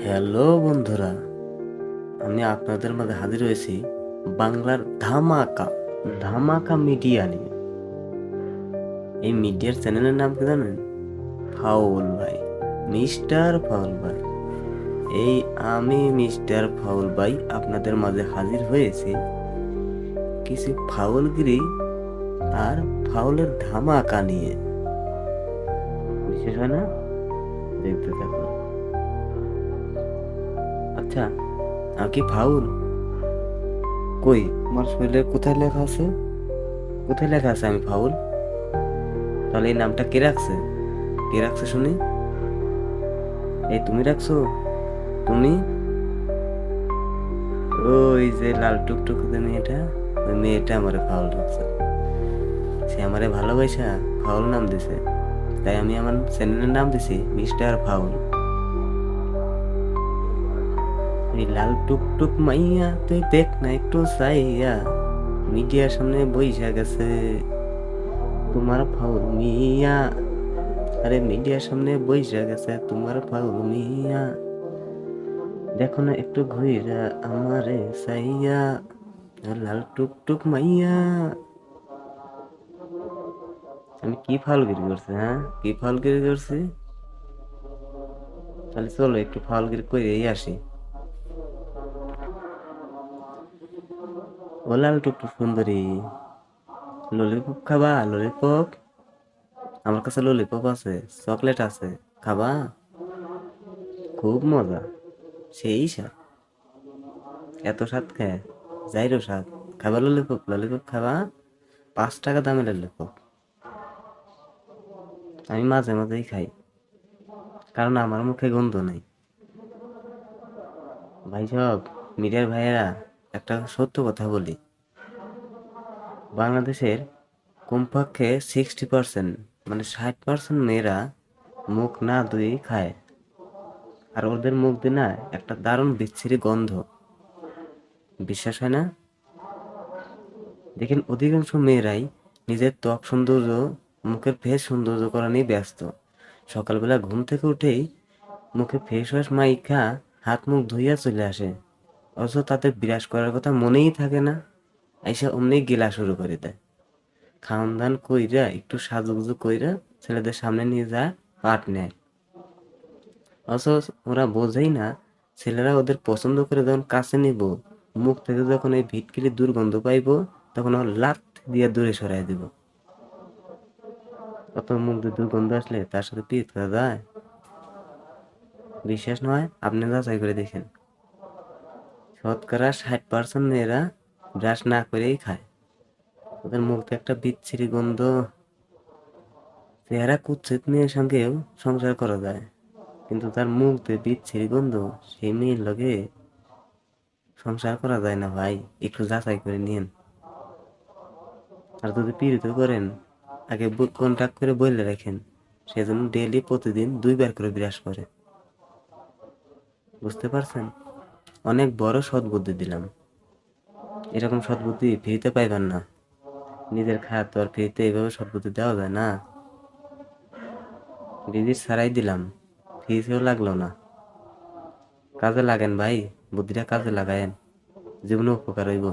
Hello বন্ধুরা, আমি আপনাদের মাঝে হাজির হয়েছি বাংলার ধামাকা ধামাকা মিডিয়া নিয়ে। এই মিডিয়ার চ্যানেলের নাম কি জানেন? ফাউল ভাই, মিস্টার ফাউল ভাই। এই আমি মিস্টার ফাউল ভাই আপনাদের মাঝে হাজির হয়েছি কিছু ফাউলগিরি আর ফাউলের ধামাকা নিয়ে। বিশেষ হয় না? দেখতে থাকুন। আচ্ছা, আমি কি ফাউল? কই আমার শরীরে কোথায় লেখা আছে? কোথায় লেখা আছে আমি ফাউল? তাহলে এই নামটা কে রাখছে? কে রাখছে শুনি? এই তুমি রাখছো? তুমি? ওই যে লাল টুকটুক যে মেয়েটা, ওই মেয়েটা আমারে ফাউল রাখছে। সে আমারে ভালোবাসা ফাউল নাম দিছে, তাই আমি আমার চ্যানেলের নাম দিছি মিস্টার ফাউল। এই লাল টুকটুক মাইয়া তুই দেখ না একটু চাইয়া, মিডিয়ার সামনে বইসা গেছে তোমার ফাউল মিয়া। আরে মিডিয়ার সামনে বইসা গেছে তোমার ফাউল মিয়া, দেখো না একটু ঘুইরা আমারে সাইয়া, লাল টুকটুক মাইয়া। আমি কি ফালগিরি করছি? হ্যাঁ, কি ফালগিরি করছি? তাহলে চলো একটু ফালগিরি করেই আসি। ও লাল টুকটুক সুন্দরী, ললিপপ খাবা? ললিপপ? আমার কাছে ললিপপ আছে, চকলেট আছে, খাবা? খুব মজা, সেই স্বাদ। এত স্বাদ খায়, যাইরো স্বাদ। খাবা ললিপপ? ললিপপ খাবা? 5 টাকা দামের ললিপপ। আমি মাঝে মাঝেই খাই, কারণ আমার মুখে গন্ধ নেই। ভাই সব মিডিয়ার ভাইয়েরা, একটা সত্য কথা বলি, বাংলাদেশের কমপক্ষে 60%, মানে 60% মেয়েরা মুখ না ধুয়েই খায়। আর ওদের মুখ দিয়ে না একটা দারুণ বিচ্ছিরি গন্ধ, বিশ্বাস হয় না? দেখেন অধিকাংশ মেয়েরাই নিজের ত্বক সৌন্দর্য, মুখের ফেস সৌন্দর্য করা নিয়ে ব্যস্ত। সকালবেলা ঘুম থেকে উঠেই মুখে ফেস ওয়াশ মাইখা হাত মুখ ধুইয়া চলে আসে, অথচ তাদের বিরাস করার কথা মনেই থাকে না। আইসা অমনি গিলা শুরু করে দেয়। খাওন দান কইরা একটু সাজুগুজু কইরা ছেলেদের সামনে নিয়ে যায়, পাট নেয়। অথচ ওরা বোঝেই না, ছেলেরা ওদের পছন্দ করে যখন কাছে নিব, মুখ থেকে যখন এই ভিটকিরি দুর্গন্ধ পাইব, তখন ওর লাত দিয়ে দূরে সরাই দিব। অত মুখ দিয়ে দুর্গন্ধ আসলে তার সাথে পিট করা যায়? বিশ্বাস নয়, আপনি যাচাই করে দেখেন। শতকরা 60% মেয়েরা ব্রাশ না করেই খায়। ওদের মুখ দিয়ে একটা বিচ্ছিরি গন্ধ। চেহারা কুৎসিত মেয়ের সঙ্গেও সংসার করা যায়, কিন্তু তার মুখ দিয়ে বিচ্ছিরি গন্ধ, সেই মেয়ের লগে সংসার করা যায় না ভাই। একটু যাচাই করে নিন। আর যদি পীড়িত করেন, আগে কন্ট্যাক্ট করে বলে রাখেন সেজন্য ডেইলি প্রতিদিন 2 বার করে ব্রাশ করে। বুঝতে পারছেন? অনেক বড় সদ্বুদ্ধি দিলাম। এরকম সদ্বুদ্ধি ফ্রিতে পাইবেন না। নিজের খায়ার তো আর ফ্রিতে এইভাবে সদ্বুদ্ধি দেওয়া যায় না। ভিজিট ছাড়াই দিলাম, ফিসেও লাগলো না। কাজে লাগেন ভাই, বুদ্ধিটা কাজে লাগায়েন, জীবনে উপকার হইব।